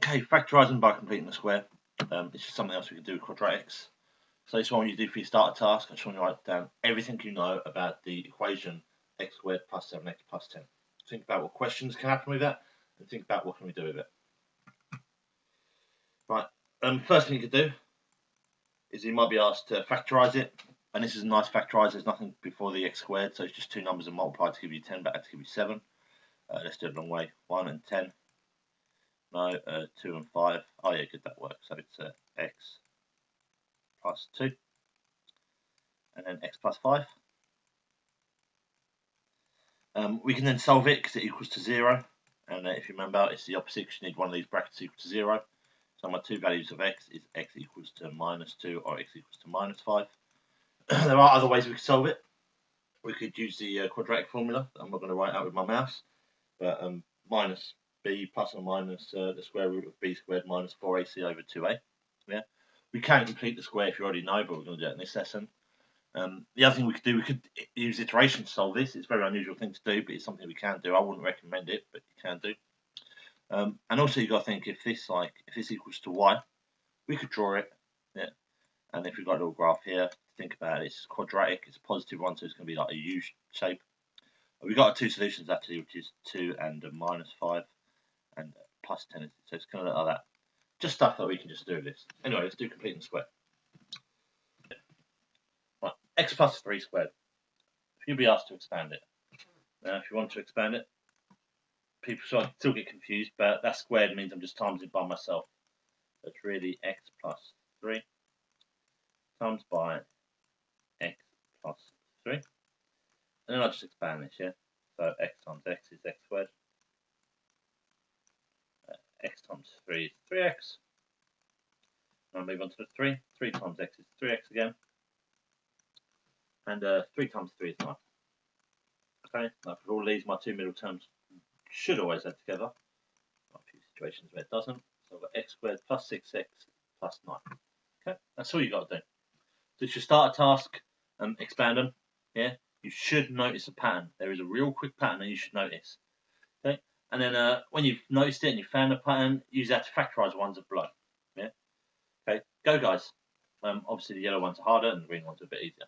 Okay, factorising by completing the square. It's just something else we can do with quadratics. So this one you do for your starter task. I just want you to write down everything you know about the equation x squared plus 7x plus 10. Think about what questions can happen with that, and think about what can we do with it. Right. First thing you could do is you might be asked to factorise it, and this is a nice factoriser. There's nothing before the x squared, so it's just two numbers and multiplied to give you 10, but to give you 7. Let's do it a long way. 1 and 10. No, 2 and 5. Oh yeah, good, that works. So it's x plus 2, and then x plus 5. We can then solve it because it equals to 0, and if you remember, it's the opposite because you need one of these brackets equal to 0. So my two values of x is x equals to -2 or x equals to -5. There are other ways we could solve it. We could use the quadratic formula. I'm not going to write out with my mouse, but minus b plus or minus the square root of b squared minus 4ac over 2a. Yeah, we can complete the square if you already know, but we're going to do it in this lesson. The other thing we could do, we could use iteration to solve this. It's a very unusual thing to do, but it's something we can do. I wouldn't recommend it, but you can do. And also you've got to think, if this equals to y, we could draw it. Yeah. And if we've got a little graph here, think about it. It's quadratic. It's a positive one, so it's going to be like a U shape. We've got two solutions actually, which is 2 and -5, and plus 10. So it's kind of like that. Just stuff that we can just do with this. Anyway, let's do completing the square. Right, x plus 3 squared. If you'll be asked to expand it. Now, if you want to expand it, people still get confused, but that squared means I'm just timesing by myself. So it's really x plus 3 times by x plus 3. And then I'll just expand this, yeah? So x times x is x squared. X times 3 is 3x. I'll move on to the 3. 3 times x is 3x again. And 3 times 3 is 9. Okay, now for all these, my two middle terms should always add together. A few situations where it doesn't. So I've got x squared plus 6x plus 9. Okay, that's all you've got to do. So it's your starter task, expand them. Yeah, you should notice a pattern. There is a real quick pattern that you should notice. Okay, and then when you've noticed it and you've found a pattern, use that to factorise ones below. Yeah, okay, go guys. Obviously the yellow ones are harder and the green ones are a bit easier.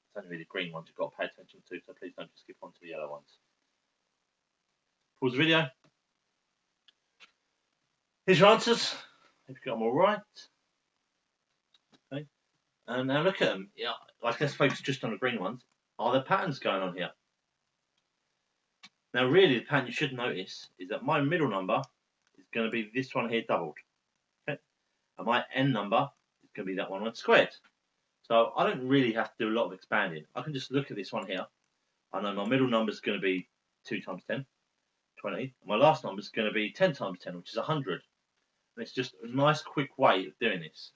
It's only really the green ones you've got to pay attention to, so please don't just skip on to the yellow ones. Pause the video. Here's your answers. If you got them all right. Okay. And now look at them. Yeah, like let's focus just on the green ones. Are there patterns going on here? Now really the pattern you should notice is that my middle number is going to be this one here doubled. Okay. And my n number is going to be that one squared. So I don't really have to do a lot of expanding. I can just look at this one here. I know my middle number is going to be 2 times 10, 20. And my last number is going to be 10 times 10, which is 100. And it's just a nice quick way of doing this.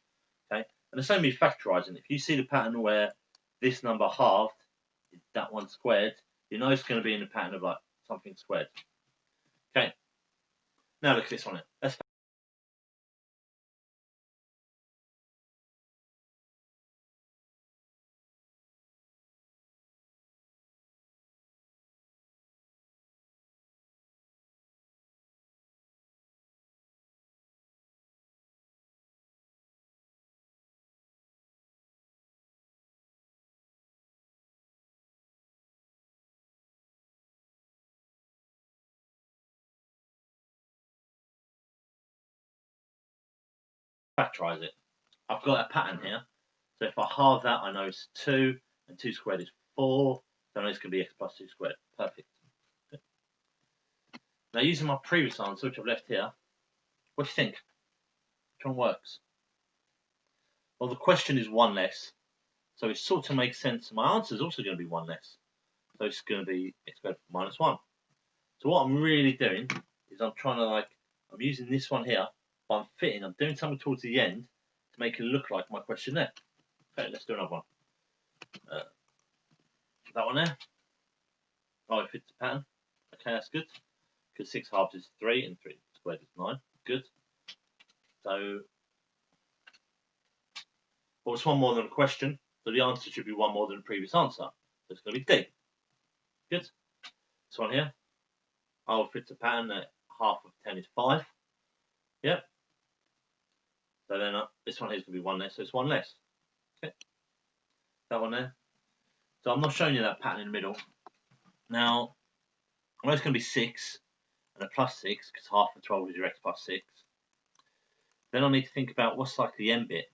Okay. And the same with factorising. If you see the pattern where this number halved is that one squared, you know it's going to be in the pattern of like something squared. Okay. Now look at this one here. Let's factorise it. I've got a pattern here. So if I halve that, I know it's 2, and 2 squared is 4. So I know it's going to be x plus 2 squared. Perfect. Okay. Now using my previous answer, which I've left here, what do you think? Which one works? Well, the question is 1 less. So it sort of makes sense. My answer is also going to be 1 less. So it's going to be x squared minus 1. So what I'm really doing is I'm trying to I'm using this one here, but I'm doing something towards the end to make it look like my question there. Okay, let's do another one. That one there. Oh, it fits the pattern. Okay, that's good. Because 6 halves is 3 and 3 squared is 9. Good. So, well, it's one more than a question. So the answer should be one more than the previous answer. So it's going to be D. Good. This one here. Oh, it fits the pattern that half of 10 is 5. Yep. this one here is going to be 1 less, so it's 1 less. Okay, that one there. So I'm not showing you that pattern in the middle. Now, I know it's going to be 6 and a plus 6, because half of 12 is your x plus 6. Then I need to think about what's like the end bit.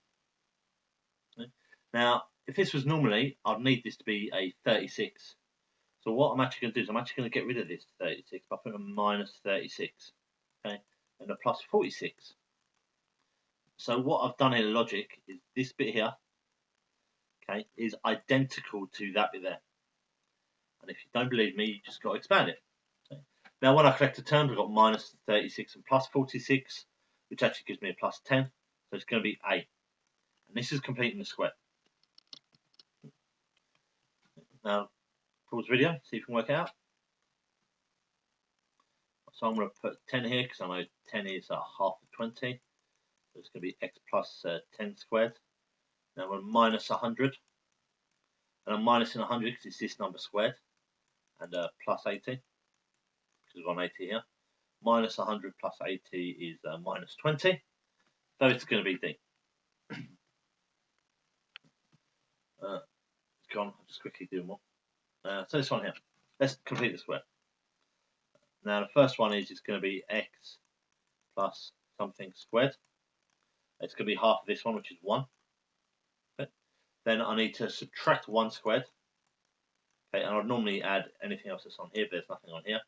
Okay. Now, if this was normally, I'd need this to be a 36. So what I'm actually going to do is I'm actually going to get rid of this 36 by putting a minus 36, okay, and a plus 46. So what I've done here, the logic, is this bit here, okay, is identical to that bit there. And if you don't believe me, you just got to expand it. Okay. Now when I collect the terms, I've got minus 36 and plus 46, which actually gives me a plus 10. So it's going to be A. And this is completing the square. Now, pause the video, see if you can work it out. So I'm going to put 10 here because I know 10 is half of 20. So it's going to be x plus 10 squared. Now we're minus 100. And I'm minusing 100 because it's this number squared. And plus 80, because we've got 80 here. Minus 100 plus 80 is minus 20. So it's going to be D. It's gone. I'll just quickly do more. So this one here. Let's complete the square. Now the first one is it's going to be x plus something squared. It's going to be half of this one, which is 1. Okay. Then I need to subtract 1 squared. Okay, and I'd normally add anything else that's on here, but there's nothing on here.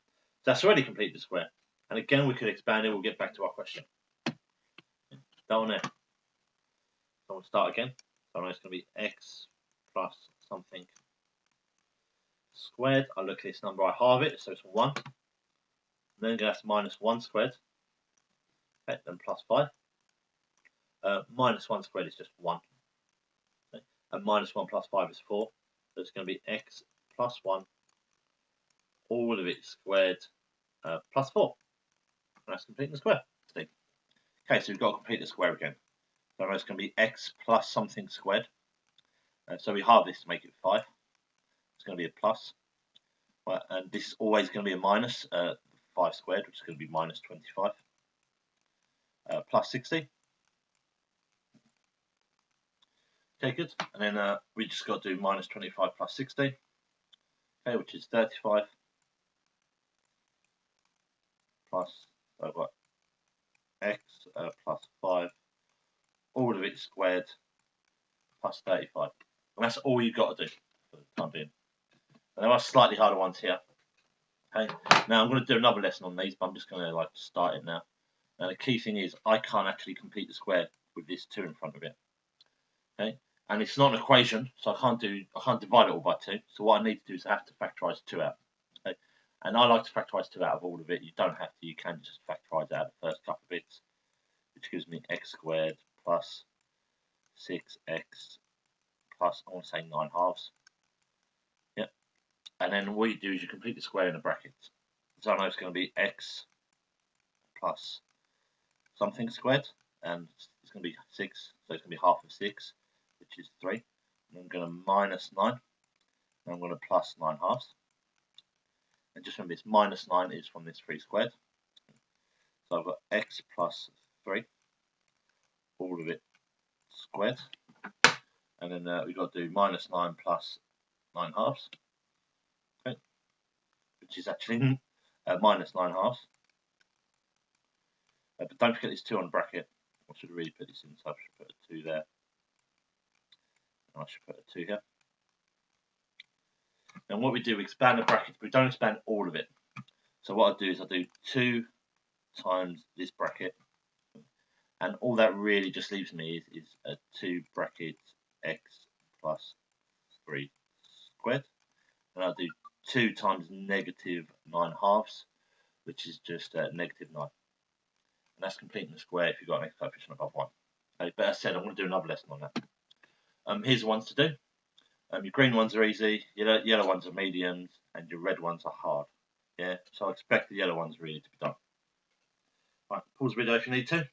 So that's already completed the square. And again, we could expand it. We'll get back to our question. That one there. So we'll start again. So I know it's going to be x plus something squared. I look at this number, I halve it, so it's 1. Then that's minus 1 squared. Okay, then plus 5. Minus 1 squared is just 1. Okay, and minus 1 plus 5 is 4. So it's going to be x plus 1, all of it squared, plus 4. And that's completing the square. See? Okay, so we've got to complete the square again. So it's going to be x plus something squared. So we halve this to make it 5. It's going to be a plus. Right, and this is always going to be a minus 5 squared, which is going to be minus 25. Plus 60. Okay, good. And then we just got to do minus 25 plus 60. Okay, which is 35. Plus, so I've got x plus 5. All of it squared plus 35. And that's all you've got to do for the time being. And there are slightly harder ones here. Okay. Now I'm going to do another lesson on these, but I'm just going to start it now. Now the key thing is I can't actually complete the square with this 2 in front of it. Okay. And it's not an equation, so I can't divide it all by 2. So what I need to do is I have to factorize 2 out. Okay. And I like to factorize 2 out of all of it. You don't have to. You can just factorize out the first couple of bits, which gives me x squared plus 6x plus, I want to say 9 halves. Yep. And then what you do is you complete the square in the brackets. So I know it's going to be x plus something squared, and it's going to be 6, so it's going to be half of 6, which is 3. And I'm going to minus 9, and I'm going to plus 9 halves. And just remember, this minus 9 is from this 3 squared. So I've got x plus 3, all of it squared. And then we've got to do minus 9 plus 9 halves. Okay. Which is actually minus 9 halves. But don't forget this 2 on the bracket. I should really put this in, so I should put a 2 there. And I should put a 2 here. And what we do, we expand the brackets, but we don't expand all of it. So what I do is I do 2 times this bracket. And all that really just leaves me is a 2 brackets x plus 3 squared. And I'll do 2 times negative 9 halves, which is just negative 9. And that's completing the square if you've got an x coefficient above 1. Okay, but as I said, I'm going to do another lesson on that. Here's the ones to do. Your green ones are easy, yellow ones are mediums, and your red ones are hard. Yeah, so I expect the yellow ones really to be done. Right, pause the video if you need to.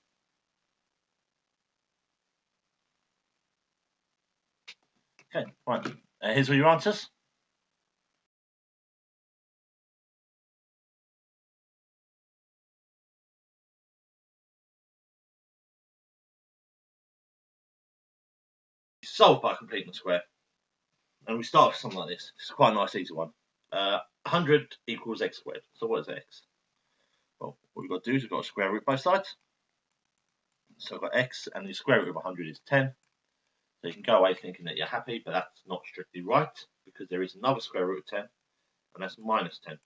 Okay, right, here's all your answers. solve by completing the square. And we start with something like this. It's quite a nice, easy one. 100 equals x squared. So what is x? Well, what we've got to do is we've got to square root both sides. So I've got x, and the square root of 100 is 10. So you can go away thinking that you're happy, but that's not strictly right, because there is another square root of 10, and that's minus 10.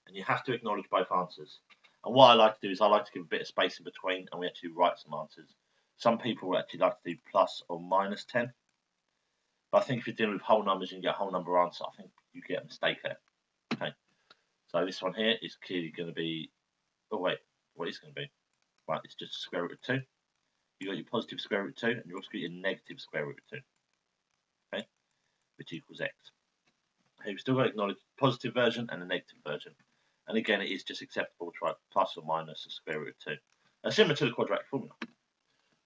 And you have to acknowledge both answers. And what I like to do is I like to give a bit of space in between, and we actually write some answers. Some people actually like to do plus or minus 10. But I think if you're dealing with whole numbers and you get a whole number answer, I think you get a mistake there. Okay. So this one here is clearly going to be, oh wait, what is going to be? Right, it's just a square root of 2. You've got your positive square root of 2, and you've also got your negative square root of 2. Okay, which equals x. Okay, we've still got to acknowledge the positive version and the negative version. And again, it is just acceptable to write plus or minus the square root of 2. Similar to the quadratic formula.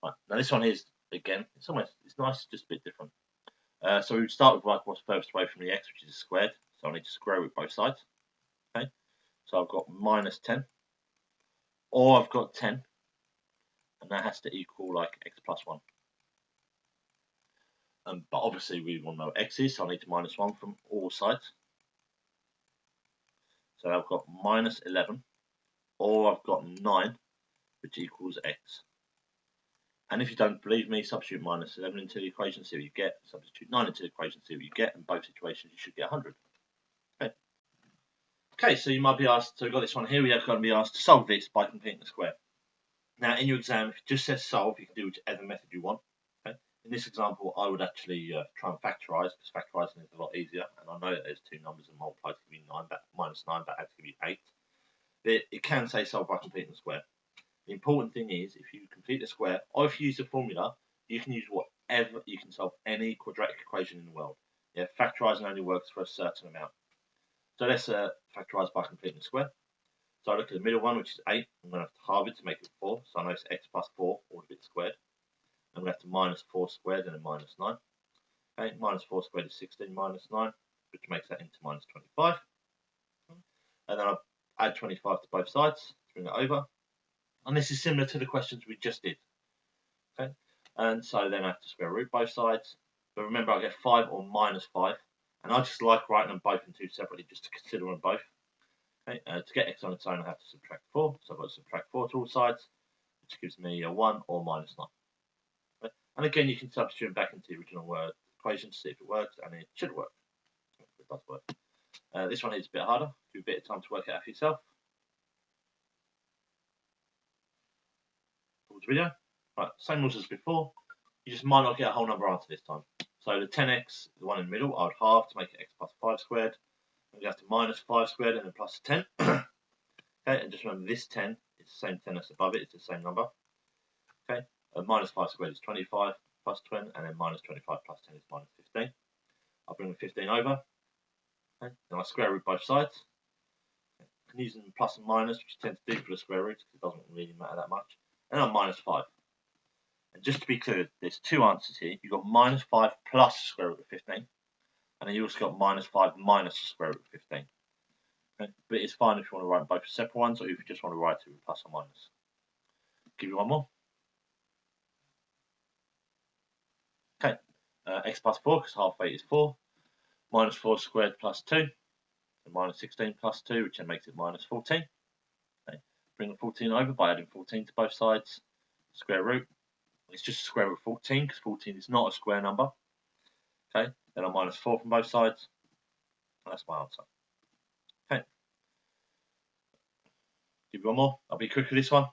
Right, now this one is, again, it's nice, just a bit different. So we would start with like what's furthest away from the x, which is squared. So I need to square root both sides. Okay, so I've got minus 10, or I've got 10, and that has to equal like x plus 1. But obviously we want to know what x is, so I need to minus 1 from all sides. So I've got minus 11, or I've got 9, which equals x. And if you don't believe me, substitute minus 11 into the equation, see what you get. Substitute 9 into the equation, see what you get. In both situations, you should get 100. Okay. Okay, so you might be asked, so we've got this one here, we are going to be asked to solve this by completing the square. Now, in your exam, if it just says solve, you can do whichever method you want. Okay. In this example, I would actually try and factorize, because factorizing is a lot easier. And I know that there's two numbers and multiply to give you 9, but minus 9, but add to give you 8. But it can say solve by completing the square. The important thing is, if you complete the square, or if you use the formula, you can use whatever, you can solve any quadratic equation in the world. Yeah, factorizing only works for a certain amount. So let's factorize by completing the square. So I look at the middle one, which is 8. I'm going to have to halve it to make it 4. So I know it's x plus 4, all of it squared. I'm going to have to minus 4 squared and then minus 9. Okay, minus 4 squared is 16 minus 9, which makes that into minus 25. And then I'll add 25 to both sides to bring it over. And this is similar to the questions we just did. Okay, and so then I have to square root both sides. But remember, I get 5 or minus 5. And I just like writing them both in two separately, just to consider them both. Okay, to get x on its own, I have to subtract 4. So I've got to subtract 4 to all sides, which gives me a 1 or minus 9. Okay? And again, you can substitute them back into the original word equation to see if it works, and it should work. It does work. This one is a bit harder. Give you a bit of time to work it out for yourself. Pause the video. Right, same rules as before. You just might not get a whole number answer this time. So the 10x, the one in the middle, I would halve to make it x plus 5 squared. And you have to minus 5 squared and then plus 10. Okay, and just remember this 10 is the same 10 as above it, it's the same number. Okay, minus 5 squared is 25 plus 20, and then minus 25 plus 10 is minus 15. I'll bring the 15 over. Okay, then I square root both sides. Okay, I can use them plus and minus, which you tend to do for the square roots because it doesn't really matter that much. And I'm minus 5. And just to be clear, there's two answers here. You've got minus 5 plus the square root of 15. And then you also got minus 5 minus the square root of 15. Okay? But it's fine if you want to write both separate ones, or if you just want to write it with plus or minus. Give you one more. Okay, x plus 4, because half 8 is 4. Minus 4 squared plus 2. And minus 16 plus 2, which then makes it minus 14. Okay. Bring the 14 over by adding 14 to both sides. Square root. It's just a square root of 14, because 14 is not a square number. Okay, then I'm minus 4 from both sides. And that's my answer. Okay. Give you one more. I'll be quick with this one.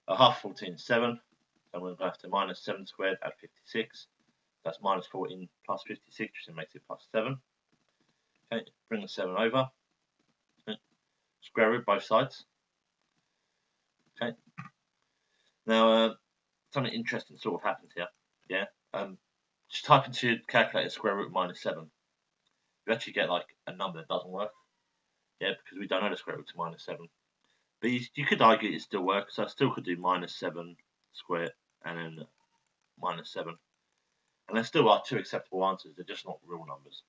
A half 14 is 7. So we're going to have to minus 7 squared add 56. That's minus 14 plus 56, which then makes it plus 7. Okay, bring the 7 over. Okay. Square root both sides. Okay. Now, something interesting sort of happens here. Yeah. Just type into your calculator square root of minus 7. You actually get like a number that doesn't work. Yeah, because we don't know the square root of minus 7. But you could argue it still works. So I still could do minus 7 squared and then minus 7. And there still are two acceptable answers. They're just not real numbers.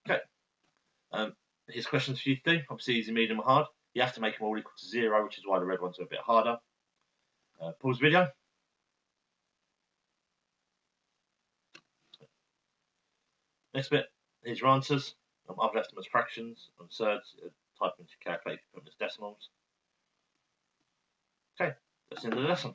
Okay. Here's questions for you to do. Obviously, easy, medium, or hard. You have to make them all equal to 0, which is why the red ones are a bit harder. Pause the video. Next bit, here's your answers. I've left them as fractions, and thirds, type into your calculator, put them as decimals. Okay, that's the end of the lesson.